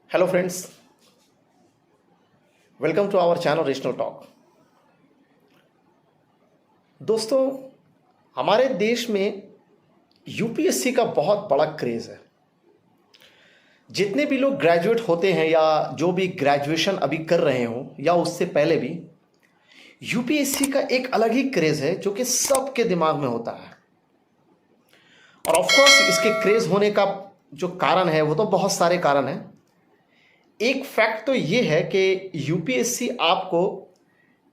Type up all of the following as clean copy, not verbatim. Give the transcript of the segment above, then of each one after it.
Hello friends, welcome to our channel rational talk. दोस्तों, हमारे देश में यूपीएससी का बहुत बड़ा क्रेज़ है। जितने भी लोग ग्रेजुएट होते हैं या जो भी ग्रेजुएशन अभी कर रहे हों या उससे पहले भी, यूपीएससी का एक अलग ही क्रेज़ है जो कि सबके दिमाग में होता है। और ऑफ कोर्स इसके क्रेज़ होने का जो कारण है वो तो बहुत सारे कारण हैं। एक फैक्ट तो ये है कि यूपीएससी आपको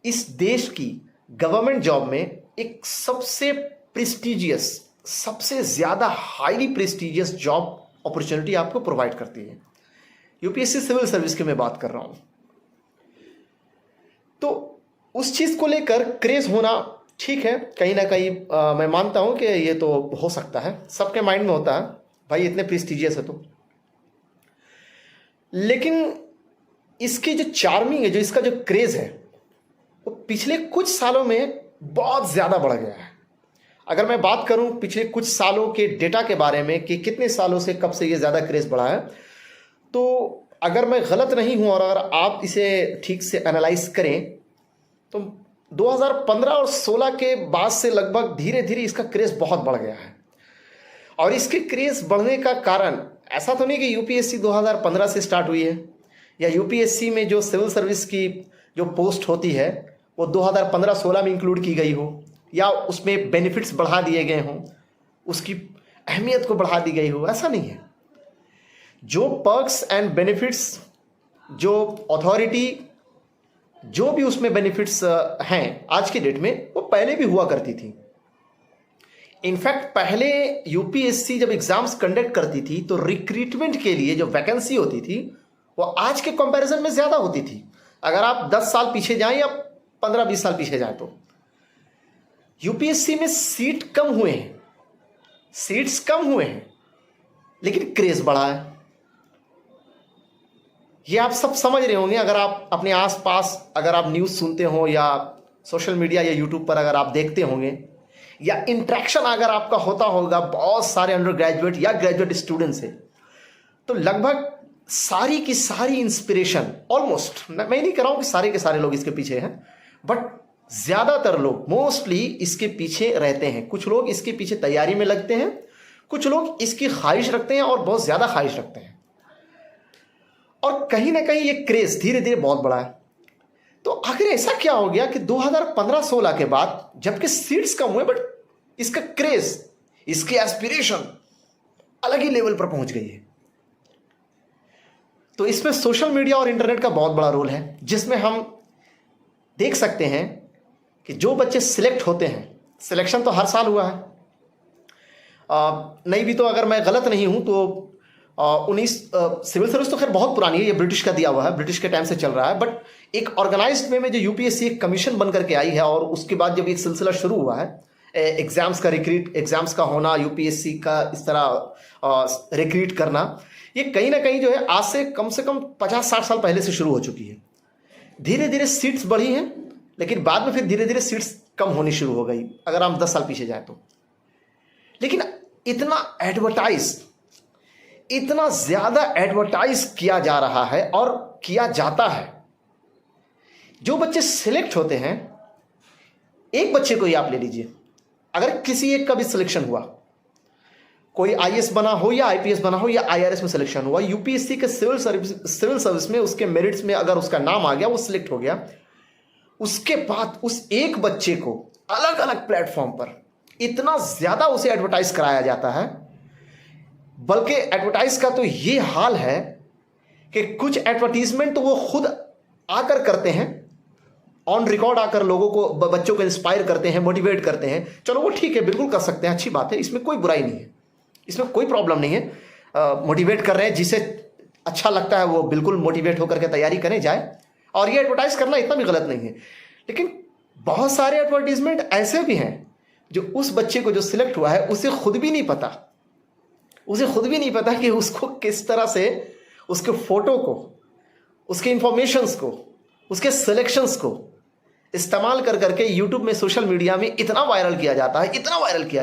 इस देश की गवर्नमेंट जॉब में एक सबसे प्रेस्टिजियस, सबसे ज़्यादा हाईली प्रेस्टिजियस जॉब अपॉर्चुनिटी आपको प्रोवाइड करती है। यूपीएससी सिविल सर्विस की मैं बात कर रहा हूँ। तो उस चीज़ को लेकर क्रेज़ होना ठीक है, कहीं ना कहीं मैं मानता हूँ कि ये तो हो सकता है, सबके माइंड में होता है भाई इतने प्रेस्टिजियस है तो। लेकिन इसकी जो चार्मिंग है, जो इसका जो क्रेज़ है, वो पिछले कुछ सालों में बहुत ज़्यादा बढ़ गया है। अगर मैं बात करूं पिछले कुछ सालों के डेटा के बारे में कि कितने सालों से, कब से ये ज़्यादा क्रेज़ बढ़ा है, तो अगर मैं गलत नहीं हूं और अगर आप इसे ठीक से एनालाइज करें तो 2015 और 16 के बाद से लगभग धीरे धीरे इसका क्रेज़ बहुत बढ़ गया है। और इसके क्रेज़ बढ़ने का कारण ऐसा तो नहीं कि यूपीएससी 2015 से स्टार्ट हुई है या यूपीएससी में जो सिविल सर्विस की जो पोस्ट होती है वो 2015-16 में इंक्लूड की गई हो या उसमें बेनिफिट्स बढ़ा दिए गए हों, उसकी अहमियत को बढ़ा दी गई हो, ऐसा नहीं है। जो पर्क्स एंड बेनिफिट्स, जो अथॉरिटी, जो भी उसमें बेनिफिट्स हैं आज की डेट में, वो पहले भी हुआ करती थी। इनफैक्ट पहले यूपीएससी जब एग्जाम्स कंडक्ट करती थी तो रिक्रूटमेंट के लिए जो वैकेंसी होती थी वो आज के कंपैरिजन में ज़्यादा होती थी। अगर आप 10 साल पीछे जाएं या 15-20 साल पीछे जाएं तो यूपीएससी में सीट्स कम हुए हैं लेकिन क्रेज़ बढ़ा है। ये आप सब समझ रहे होंगे। अगर आप अपने आसपास अगर आप न्यूज़ सुनते हो या सोशल मीडिया या यूट्यूब पर अगर आप देखते होंगे या इंटरेक्शन अगर आपका होता होगा बहुत सारे अंडर ग्रेजुएट या ग्रेजुएट स्टूडेंट से, तो लगभग सारी की सारी इंस्पिरेशन, ऑलमोस्ट, मैं नहीं कह रहा हूं कि सारे के सारे लोग इसके पीछे हैं, बट ज़्यादातर लोग मोस्टली इसके पीछे रहते हैं। कुछ लोग इसके पीछे तैयारी में लगते हैं, कुछ लोग इसकी ख्वाहिश रखते हैं और बहुत ज़्यादा ख्वाहिश रखते हैं। और कहीं ना कहीं ये क्रेज़ धीरे धीरे बहुत बड़ा है। तो आखिर ऐसा क्या हो गया कि 2015-16 के बाद जबकि सीट्स कम हुए बट इसका क्रेज़, इसकी एस्पिरेशन अलग ही लेवल पर पहुंच गई है। तो इसमें सोशल मीडिया और इंटरनेट का बहुत बड़ा रोल है, जिसमें हम देख सकते हैं कि जो बच्चे सिलेक्ट होते हैं, सिलेक्शन तो हर साल हुआ है, नहीं भी तो अगर मैं गलत नहीं हूं तो 19 सिविल सर्विस तो खैर बहुत पुरानी है, ये ब्रिटिश का दिया हुआ है, ब्रिटिश के टाइम से चल रहा है, बट एक ऑर्गेनाइज्ड वे में जो यूपीएससी एक कमीशन बन करके आई है और उसके बाद जब एक सिलसिला शुरू हुआ है एग्जाम्स का, रिक्रूट एग्जाम्स का होना, यूपीएससी का इस तरह रिक्रूट करना, ये कहीं ना कहीं जो है आज से कम 50-60 साल पहले से शुरू हो चुकी है। धीरे धीरे सीट्स बढ़ी हैं लेकिन बाद में फिर धीरे धीरे सीट्स कम होनी शुरू हो गई अगर हम 10 साल पीछे जाए तो। लेकिन इतना ज़्यादा एडवर्टाइज किया जा रहा है और किया जाता है। जो बच्चे सिलेक्ट होते हैं, एक बच्चे को ही आप ले लीजिए, अगर किसी एक का भी सिलेक्शन हुआ, कोई आईएएस बना हो या आईपीएस बना हो या आईआरएस में सिलेक्शन हुआ, यूपीएससी के सिविल सर्विस में उसके मेरिट्स में अगर उसका नाम आ गया, वो सिलेक्ट हो गया, उसके बाद उस एक बच्चे को अलग अलग प्लेटफॉर्म पर इतना ज़्यादा उसे एडवर्टाइज कराया जाता है। बल्कि एडवर्टाइज का तो ये हाल है कि कुछ एडवर्टीजमेंट तो वो खुद आकर करते हैं, ऑन रिकॉर्ड आकर लोगों को, बच्चों को इंस्पायर करते हैं, मोटिवेट करते हैं। चलो वो ठीक है, बिल्कुल कर सकते हैं, अच्छी बात है, इसमें कोई बुराई नहीं है, इसमें कोई प्रॉब्लम नहीं है। मोटिवेट कर रहे हैं, जिसे अच्छा लगता है वो बिल्कुल मोटिवेट होकर के तैयारी करें जाए, और ये एडवर्टाइज करना इतना भी गलत नहीं है। लेकिन बहुत सारे एडवर्टीजमेंट ऐसे भी हैं जो उस बच्चे को जो सिलेक्ट हुआ है उसे खुद भी नहीं पता कि उसको किस तरह से उसके फोटो को, उसके इंफॉर्मेशंस को, उसके सिलेक्शंस को इस्तेमाल कर करके यूट्यूब में, सोशल मीडिया में इतना वायरल किया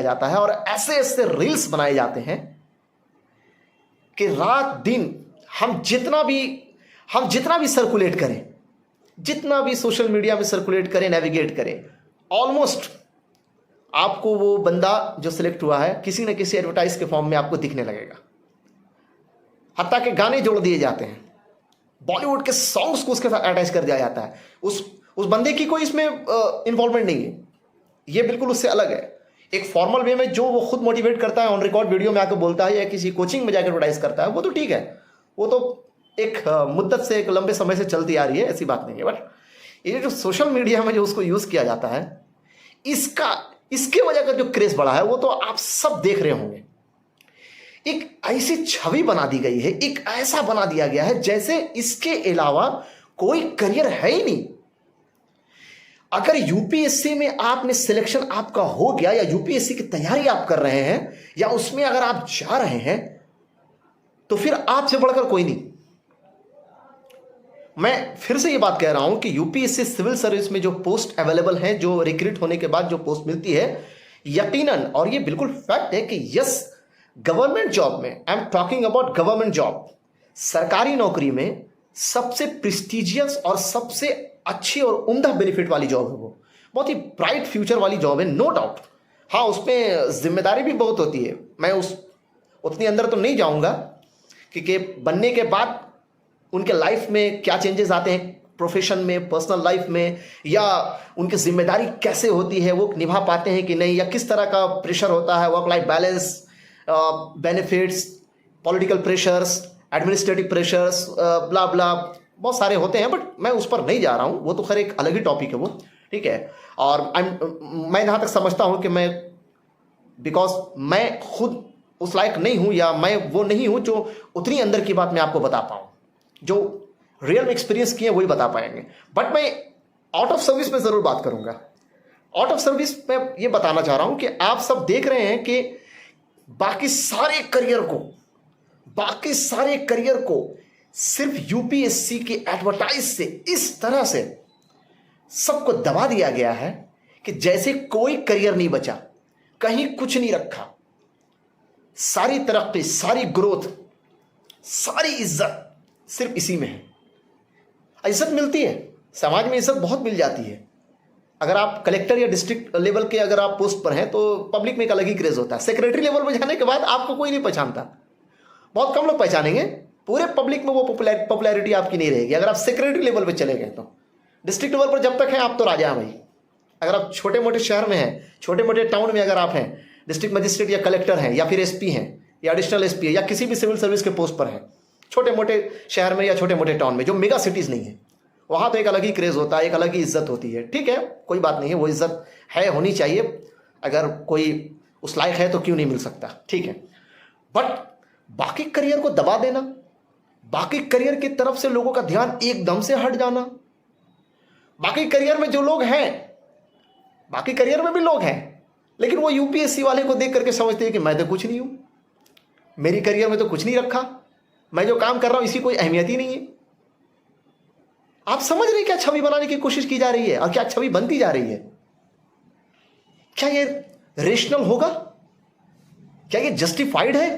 जाता है और ऐसे ऐसे रील्स बनाए जाते हैं कि रात दिन हम जितना भी हम जितना भी सर्कुलेट करें, जितना भी सोशल मीडिया में सर्कुलेट करें, नेविगेट करें, ऑलमोस्ट आपको वो बंदा जो सिलेक्ट हुआ है किसी न किसी एडवर्टाइज के फॉर्म में आपको दिखने लगेगा। हत्ता के गाने जोड़ दिए जाते हैं, बॉलीवुड के सॉन्ग्स को उसके साथ अटैच कर दिया जाता है। उस बंदे की कोई इसमें इन्वॉल्वमेंट नहीं है, ये बिल्कुल उससे अलग है। एक फॉर्मल वे में जो वो खुद मोटिवेट करता है, ऑन रिकॉर्ड वीडियो में आकर बोलता है या किसी कोचिंग में जाकर एडवर्टाइज करता है, वो तो ठीक है, वो तो एक मुद्दत से, एक लंबे समय से चलती आ रही है, ऐसी बात नहीं है। बट ये जो सोशल मीडिया में जो उसको यूज किया जाता है, इसके वजह का जो क्रेज बढ़ा है वो तो आप सब देख रहे होंगे। एक ऐसी छवि बना दी गई है, एक ऐसा बना दिया गया है जैसे इसके अलावा कोई करियर है ही नहीं। अगर यूपीएससी में आपने सिलेक्शन आपका हो गया, या यूपीएससी की तैयारी आप कर रहे हैं, या उसमें अगर आप जा रहे हैं, तो फिर आपसे बढ़कर कोई नहीं। मैं फिर से ये बात कह रहा हूं कि यूपीएससी सिविल सर्विस में जो पोस्ट अवेलेबल हैं, जो रिक्रूट होने के बाद जो पोस्ट मिलती है, यकीनन, और ये बिल्कुल फैक्ट है कि यस, गवर्नमेंट जॉब में, I am talking about government job, सरकारी नौकरी में सबसे प्रेस्टिजियस और सबसे अच्छी और उम्दा बेनिफिट वाली जॉब है। वो बहुत ही ब्राइट फ्यूचर वाली जॉब है, नो डाउट। हाँ, उसमें जिम्मेदारी भी बहुत होती है। मैं उतनी अंदर तो नहीं जाऊंगा कि बनने के बाद उनके लाइफ में क्या चेंजेस आते हैं, प्रोफेशन में, पर्सनल लाइफ में, या उनकी जिम्मेदारी कैसे होती है, वो निभा पाते हैं कि नहीं, या किस तरह का प्रेशर होता है, work life balance, benefits, political pressures, administrative pressures, blah blah, बहुत सारे होते हैं। बट मैं उस पर नहीं जा रहा हूँ, वो तो खैर एक अलग ही टॉपिक है वो, ठीक है। और मैं जहाँ तक समझता हूँ कि बिकॉज मैं खुद उस लायक नहीं हूँ, या मैं वो नहीं हूँ जो उतनी अंदर की बात मैं आपको बता पाऊँ, जो रियल एक्सपीरियंस किए वही बता पाएंगे। बट मैं आउट ऑफ सर्विस में ज़रूर बात करूँगा। आउट ऑफ सर्विस में ये बताना चाह रहा हूँ कि आप सब देख रहे हैं कि बाकी सारे करियर को सिर्फ यूपीएससी की एडवर्टाइज से इस तरह से सबको दबा दिया गया है कि जैसे कोई करियर नहीं बचा, कहीं कुछ नहीं रखा। सारी तरक्की, सारी ग्रोथ, सारी इज्जत सिर्फ इसी में है। इज्जत मिलती है, समाज में इज्जत बहुत मिल जाती है। अगर आप कलेक्टर या डिस्ट्रिक्ट लेवल के अगर आप पोस्ट पर हैं तो पब्लिक में एक अलग ही क्रेज होता है। सेक्रेटरी लेवल में जाने के बाद आपको कोई नहीं पहचानता, बहुत कम लोग पहचानेंगे, पूरे पब्लिक में वो पॉपुलैरिटी आपकी नहीं रहेगी। अगर आप सेक्रेटरी लेवल पे चले गए तो डिस्ट्रिक्ट लेवल पर जब तक हैं आप तो राजा हैं भाई। अगर आप छोटे मोटे शहर में हैं, छोटे मोटे टाउन में अगर आप हैं, डिस्ट्रिक्ट मजिस्ट्रेट या कलेक्टर हैं, या फिर एसपी हैं, या एडिशनल एसपी है, या किसी भी सिविल सर्विस के पोस्ट पर हैं, छोटे मोटे शहर में या छोटे मोटे टाउन में, जो मेगा सिटीज़ नहीं है, वहाँ तो एक अलग ही क्रेज़ होता है, एक अलग ही इज्जत होती है। ठीक है, कोई बात नहीं है, वो इज्जत है, होनी चाहिए। अगर कोई उस लायक है तो क्यों नहीं मिल सकता, ठीक है। बट बाकी करियर को दबा देना, बाकी करियर की तरफ से लोगों का ध्यान एकदम से हट जाना, बाकी करियर में जो लोग हैं, बाकी करियर में भी लोग हैं, लेकिन वो यूपीएससी वाले को देख करके समझते हैं कि मैं तो कुछ नहीं हूं, मेरी करियर में तो कुछ नहीं रखा, मैं जो काम कर रहा हूं इसकी कोई अहमियत ही नहीं है। आप समझ रहे हैं क्या छवि बनाने की कोशिश की जा रही है और क्या छवि बनती जा रही है? क्या ये रेशनल होगा? क्या ये जस्टिफाइड है?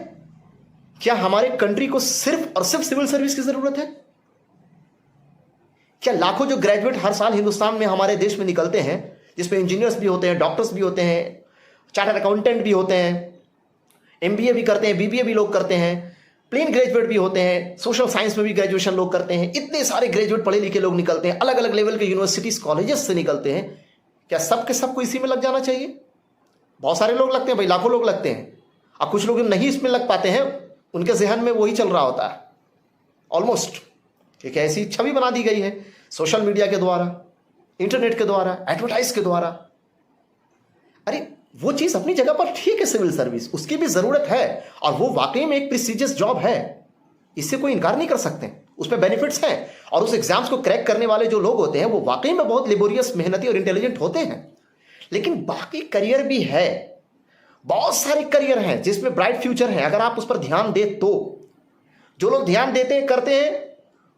क्या हमारे कंट्री को सिर्फ और सिर्फ सिविल सर्विस की जरूरत है? क्या लाखों जो ग्रेजुएट हर साल हिंदुस्तान में हमारे देश में निकलते हैं, जिसमें इंजीनियर्स भी होते हैं, डॉक्टर्स भी होते हैं, चार्टर्ड अकाउंटेंट भी होते हैं, एमबीए भी करते हैं, बीबीए भी लोग करते हैं, प्लेन ग्रेजुएट भी होते हैं, सोशल साइंस में भी ग्रेजुएशन लोग करते हैं, इतने सारे ग्रेजुएट पढ़े लिखे लोग निकलते हैं, अलग अलग लेवल के यूनिवर्सिटीज कॉलेजेस से निकलते हैं। क्या सब के सबको इसी में लग जाना चाहिए? बहुत सारे लोग लगते हैं भाई, लाखों लोग लगते हैं। अब कुछ लोग नहीं इसमें लग पाते हैं, उनके जहन में वही चल रहा होता है ऑलमोस्ट। ठीक है, ऐसी छवि बना दी गई है सोशल मीडिया के द्वारा, इंटरनेट के द्वारा, एडवर्टाइज के द्वारा। अरे वो चीज अपनी जगह पर ठीक है, सिविल सर्विस उसकी भी जरूरत है, और वो वाकई में एक प्रेस्टिजियस जॉब है, इससे कोई इनकार नहीं कर सकते। उसमें बेनिफिट्स हैं, और उस एग्जाम्स को क्रैक करने वाले जो लोग होते हैं वो वाकई में बहुत लेबोरियस, मेहनती और इंटेलिजेंट होते हैं। लेकिन बाकी करियर भी है, बहुत सारे करियर हैं जिसमें ब्राइट फ्यूचर है, अगर आप उस पर ध्यान दे तो। जो लोग ध्यान देते हैं, करते हैं,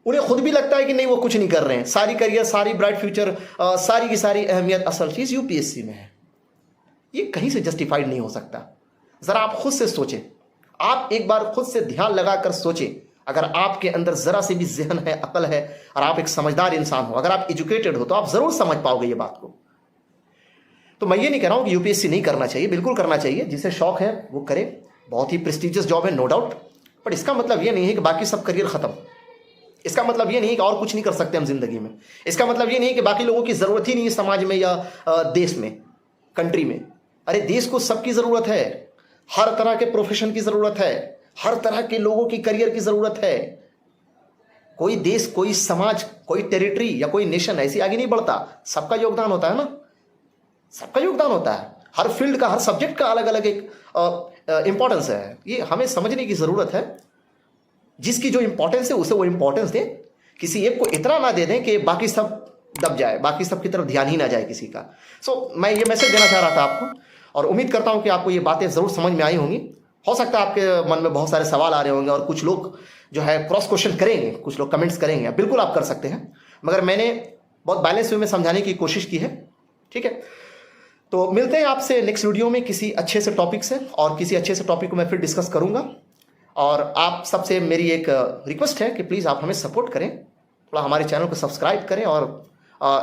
उन्हें खुद भी लगता है कि नहीं वो कुछ नहीं कर रहे हैं। सारी करियर, सारी ब्राइट फ्यूचर, सारी की सारी अहमियत असल चीज यूपीएससी में है। ये कहीं से जस्टिफाइड नहीं हो सकता। जरा आप खुद से सोचें, आप एक बार खुद से ध्यान लगाकर सोचें, अगर आपके अंदर जरा सी भी जहन है, अकल है और आप एक समझदार इंसान हो, अगर आप एजुकेटेड हो, तो आप जरूर समझ पाओगे ये बात को। तो मैं ये नहीं कह रहा हूं कि यूपीएससी नहीं करना चाहिए, बिल्कुल करना चाहिए, जिसे शौक है वो करे, बहुत ही प्रेस्टिजियस जॉब है नो डाउट। बट इसका मतलब ये नहीं है कि बाकी सब करियर खत्म। इसका मतलब ये नहीं है कि और कुछ नहीं कर सकते हम जिंदगी में। इसका मतलब ये नहीं है कि बाकी लोगों की जरूरत ही नहीं है समाज में या देश में, कंट्री में। अरे देश को सबकी जरूरत है, हर तरह के प्रोफेशन की जरूरत है, हर तरह के लोगों की करियर की जरूरत है। कोई देश, कोई समाज, कोई टेरिटरी या कोई नेशन ऐसी आगे नहीं बढ़ता, सबका योगदान होता है ना, सबका योगदान होता है। हर फील्ड का, हर सब्जेक्ट का अलग अलग एक इंपॉर्टेंस है। ये हमें समझने की जरूरत है। जिसकी जो इंपॉर्टेंस है उसे वो इंपॉर्टेंस दें, किसी एक को इतना ना दे दें कि बाकी सब दब जाए, बाकी सब की तरफ ध्यान ही ना जाए किसी का। मैं ये मैसेज देना चाह रहा था आपको, और उम्मीद करता हूं कि आपको ये बातें जरूर समझ में आई होंगी। हो सकता है आपके मन में बहुत सारे सवाल आ रहे होंगे और कुछ लोग जो है क्रॉस क्वेश्चन करेंगे, कुछ लोग कमेंट्स करेंगे, बिल्कुल आप कर सकते हैं, मगर मैंने बहुत बैलेंस वे में समझाने की कोशिश की है। ठीक है, तो मिलते हैं आपसे नेक्स्ट वीडियो में किसी अच्छे से टॉपिक से, और किसी अच्छे से टॉपिक को मैं फिर डिस्कस करूंगा। और आप सबसे मेरी एक रिक्वेस्ट है कि प्लीज़ आप हमें सपोर्ट करें, थोड़ा हमारे चैनल को सब्सक्राइब करें, और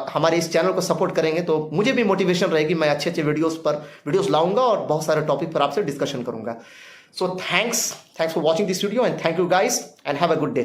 हमारे इस चैनल को सपोर्ट करेंगे तो मुझे भी मोटिवेशन रहेगी, मैं अच्छे अच्छे वीडियोस लाऊंगा और बहुत सारे टॉपिक पर आपसे डिस्कशन करूंगा। So thanks for watching this video, and thank you guys, and have a good day.